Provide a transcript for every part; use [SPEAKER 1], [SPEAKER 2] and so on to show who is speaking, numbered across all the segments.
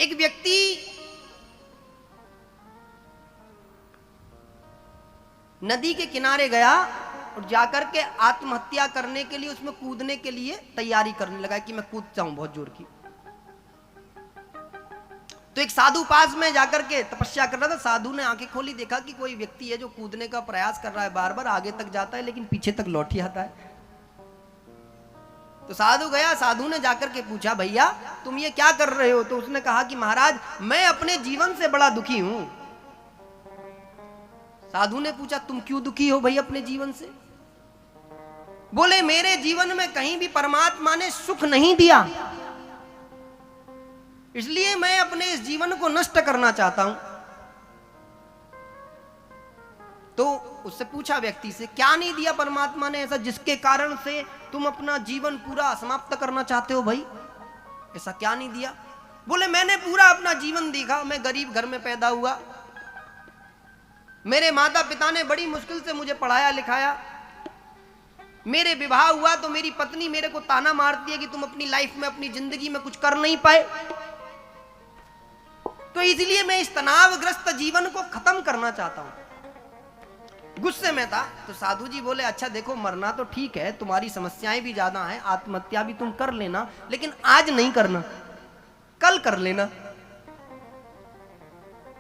[SPEAKER 1] एक व्यक्ति नदी के किनारे गया और जाकर के आत्महत्या करने के लिए, उसमें कूदने के लिए तैयारी करने लगा कि मैं कूदता हूं बहुत जोर की। तो एक साधु पास में जाकर के तपस्या कर रहा था। साधु ने आंखें खोली, देखा कि कोई व्यक्ति है जो कूदने का प्रयास कर रहा है, बार बार आगे तक जाता है लेकिन पीछे तक लौट ही आता है। तो साधु गया, साधु ने जाकर के पूछा, भैया तुम ये क्या कर रहे हो? तो उसने कहा कि महाराज मैं अपने जीवन से बड़ा दुखी हूं। साधु ने पूछा, तुम क्यों दुखी हो भाई अपने जीवन से? बोले, मेरे जीवन में कहीं भी परमात्मा ने सुख नहीं दिया, इसलिए मैं अपने इस जीवन को नष्ट करना चाहता हूं। तो उससे पूछा व्यक्ति से, क्या नहीं दिया परमात्मा ने ऐसा जिसके कारण से तुम अपना जीवन पूरा समाप्त करना चाहते हो भाई? ऐसा क्या नहीं दिया? बोले, मैंने पूरा अपना जीवन देखा, मैं गरीब घर में पैदा हुआ, मेरे माता पिता ने बड़ी मुश्किल से मुझे पढ़ाया लिखाया, मेरे विवाह हुआ तो मेरी पत्नी मेरे को ताना मारती है कि तुम अपनी लाइफ में, अपनी जिंदगी में कुछ कर नहीं पाए, तो इसलिए मैं इस तनावग्रस्त जीवन को खत्म करना चाहता हूं। गुस्से में था। तो साधु जी बोले, अच्छा देखो, मरना तो ठीक है, तुम्हारी समस्याएं भी ज्यादा हैं, आत्महत्या भी तुम कर लेना, लेकिन आज नहीं करना, कल कर लेना।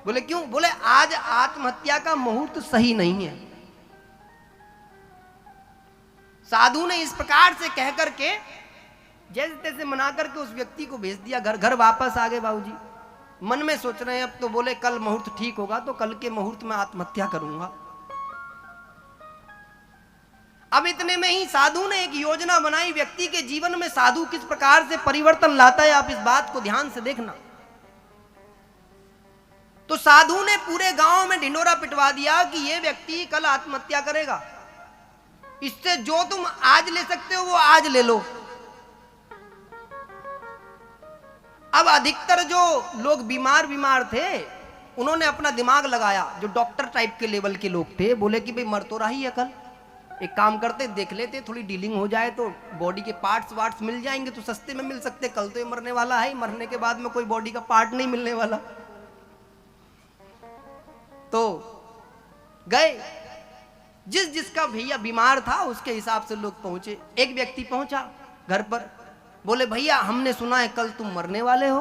[SPEAKER 1] बोले, क्यों? बोले, आज आत्महत्या का मुहूर्त सही नहीं है। साधु ने इस प्रकार से कह करके जैसे तैसे मना करके उस व्यक्ति को भेज दिया घर। घर वापस आ गए बाबूजी, मन में सोच रहे हैं अब तो, बोले कल मुहूर्त ठीक होगा तो कल के मुहूर्त में आत्महत्या करूंगा। अब इतने में ही साधु ने एक योजना बनाई, व्यक्ति के जीवन में साधु किस प्रकार से परिवर्तन लाता है, आप इस बात को ध्यान से देखना। तो साधु ने पूरे गांव में ढिंडोरा पिटवा दिया कि यह व्यक्ति कल आत्महत्या करेगा, इससे जो तुम आज ले सकते हो वो आज ले लो। अब अधिकतर जो लोग बीमार थे उन्होंने अपना दिमाग लगाया, जो डॉक्टर टाइप के लेवल के लोग थे, बोले कि भाई मर तो रहा ही है कल, एक काम करते, देख लेते, थोड़ी डीलिंग हो जाए तो बॉडी के पार्ट्स वार्ट्स मिल जाएंगे तो सस्ते में मिल सकते, कल तो ये मरने वाला है, मरने के बाद में कोई बॉडी का पार्ट नहीं मिलने वाला। तो गए, जिसका भैया बीमार था उसके हिसाब से लोग पहुंचे। एक व्यक्ति पहुंचा घर पर, बोले, भैया हमने सुना है कल तुम मरने वाले हो।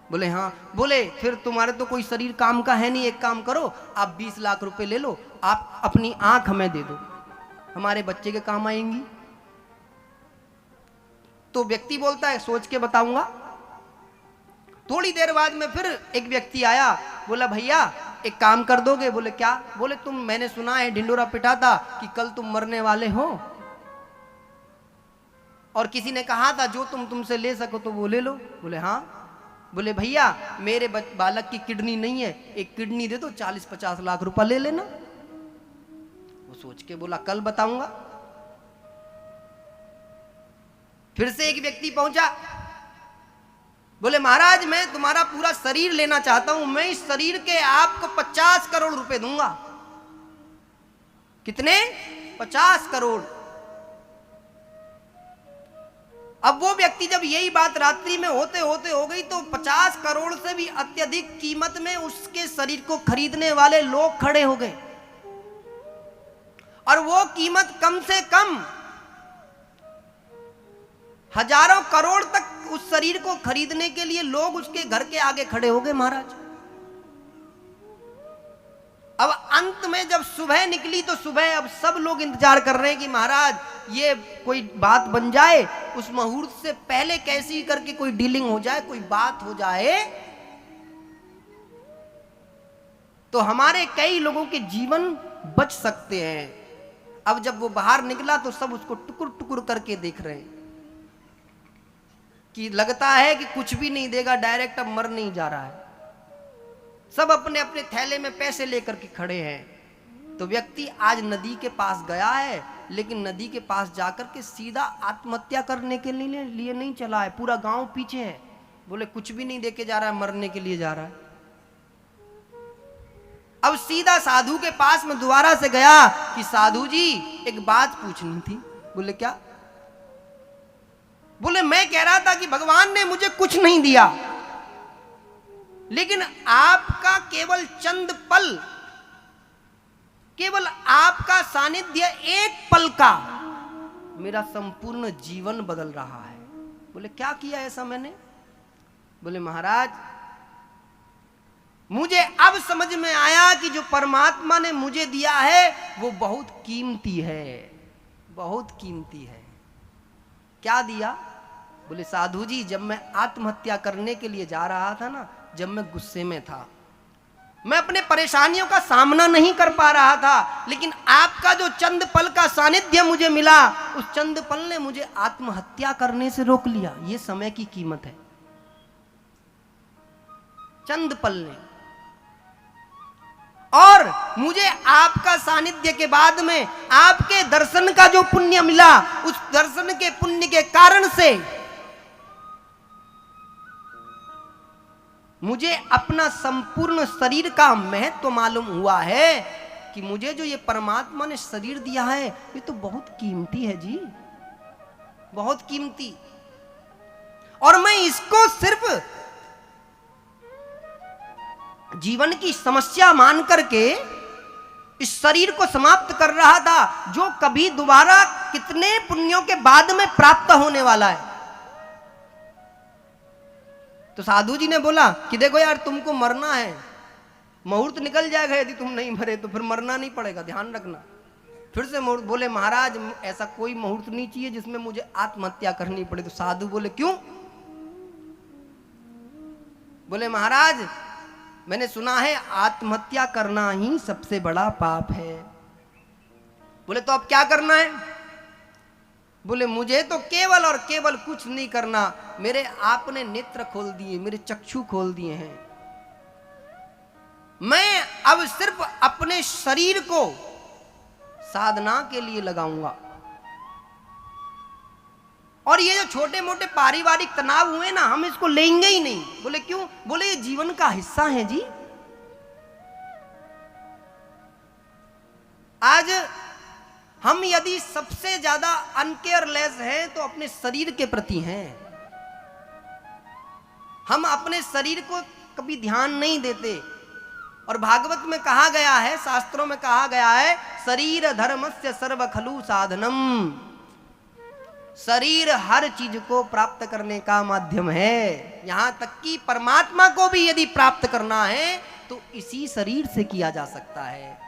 [SPEAKER 1] बोले, हाँ। बोले, फिर तुम्हारे तो कोई शरीर काम का है नहीं, एक काम करो, आप 20 लाख रुपए ले लो, आप अपनी आंख हमें दे दो, हमारे बच्चे के काम आएंगी। तो व्यक्ति बोलता है, सोच के बताऊंगा। थोड़ी देर बाद में फिर एक व्यक्ति आया, बोला, भैया एक काम कर दोगे? बोले, क्या? बोले, मैंने सुना है ढिंडोरा पिटा था कि कल तुम मरने वाले हो, और किसी ने कहा था जो तुमसे ले सको तो वो ले लो। बोले, हाँ। बोले, भैया मेरे बालक की किडनी नहीं है, एक किडनी दे दो, 40-50 लाख रुपए ले लेना। वो सोच के बोला, कल बताऊंगा। फिर से एक व्यक्ति पहुंचा, बोले, महाराज मैं तुम्हारा पूरा शरीर लेना चाहता हूं, मैं इस शरीर के आपको 50 करोड़ रुपए दूंगा। कितने? 50 करोड़। अब वो व्यक्ति जब यही बात रात्रि में होते होते हो गई तो 50 करोड़ से भी अत्यधिक कीमत में उसके शरीर को खरीदने वाले लोग खड़े हो गए, और वो कीमत कम से कम हजारों करोड़ तक उस शरीर को खरीदने के लिए लोग उसके घर के आगे खड़े हो गए महाराज। अब अंत में जब सुबह निकली तो सुबह अब सब लोग इंतजार कर रहे हैं कि महाराज ये कोई बात बन जाए, उस मुहूर्त से पहले कैसी करके कोई डीलिंग हो जाए, कोई बात हो जाए तो हमारे कई लोगों के जीवन बच सकते हैं। अब जब वो बाहर निकला तो सब उसको टुकुर टुकुर करके देख रहे हैं कि लगता है कि कुछ भी नहीं देगा, डायरेक्ट अब मर नहीं जा रहा है। सब अपने अपने थैले में पैसे लेकर के खड़े हैं। तो व्यक्ति आज नदी के पास गया है, लेकिन नदी के पास जाकर के सीधा आत्महत्या करने के लिए नहीं चला है, पूरा गांव पीछे है। बोले, कुछ भी नहीं देके जा रहा है, मरने के लिए जा रहा है। अब सीधा साधु के पास में दोबारा से गया कि साधु जी एक बात पूछनी थी। बोले, क्या? बोले, मैं कह रहा था कि भगवान ने मुझे कुछ नहीं दिया, लेकिन आपका केवल चंद पल, केवल आपका सानिध्य एक पल का मेरा संपूर्ण जीवन बदल रहा है। बोले क्या किया ऐसा मैंने? बोले महाराज मुझे अब समझ में आया कि जो परमात्मा ने मुझे दिया है वो बहुत कीमती है, बहुत कीमती है। क्या दिया? बोले साधु जी जब मैं आत्महत्या करने के लिए जा रहा था ना, जब मैं गुस्से में था, मैं अपने परेशानियों का सामना नहीं कर पा रहा था, लेकिन आपका जो चंद पल का सानिध्य मुझे मिला, उस चंद पल ने मुझे आत्महत्या करने से रोक लिया। ये समय की कीमत है, चंद पल ने। और मुझे आपका सानिध्य के बाद में आपके दर्शन का जो पुण्य मिला, उस दर्शन के पुण्य के कारण से मुझे अपना संपूर्ण शरीर का महत्व मालूम हुआ है कि मुझे जो ये परमात्मा ने शरीर दिया है ये तो बहुत कीमती है जी, बहुत कीमती। और मैं इसको सिर्फ जीवन की समस्या मान करके इस शरीर को समाप्त कर रहा था, जो कभी दोबारा कितने पुण्यों के बाद में प्राप्त होने वाला है। तो साधु जी ने बोला कि देखो यार तुमको मरना है, मुहूर्त निकल जाएगा, यदि तुम नहीं मरे तो फिर मरना नहीं पड़ेगा, ध्यान रखना। फिर से मुहूर्त। बोले महाराज ऐसा कोई मुहूर्त नहीं चाहिए जिसमें मुझे आत्महत्या करनी पड़े। तो साधु बोले क्यों? बोले महाराज मैंने सुना है आत्महत्या करना ही सबसे बड़ा पाप है। बोले तो अब क्या करना है? बोले मुझे तो केवल और केवल कुछ नहीं करना, मेरे आपने नेत्र खोल दिए, मेरे चक्षु खोल दिए हैं। मैं अब सिर्फ अपने शरीर को साधना के लिए लगाऊंगा। और ये जो छोटे मोटे पारिवारिक तनाव हुए ना, हम इसको लेंगे ही नहीं। बोले क्यों? बोले ये जीवन का हिस्सा है जी। आज हम यदि सबसे ज्यादा अनकेयरलेस हैं तो अपने शरीर के प्रति हैं। हम अपने शरीर को कभी ध्यान नहीं देते। और भागवत में कहा गया है, शास्त्रों में कहा गया है, शरीर धर्मस्य सर्व खलु साधनम। शरीर हर चीज को प्राप्त करने का माध्यम है। यहां तक कि परमात्मा को भी यदि प्राप्त करना है तो इसी शरीर से किया जा सकता है।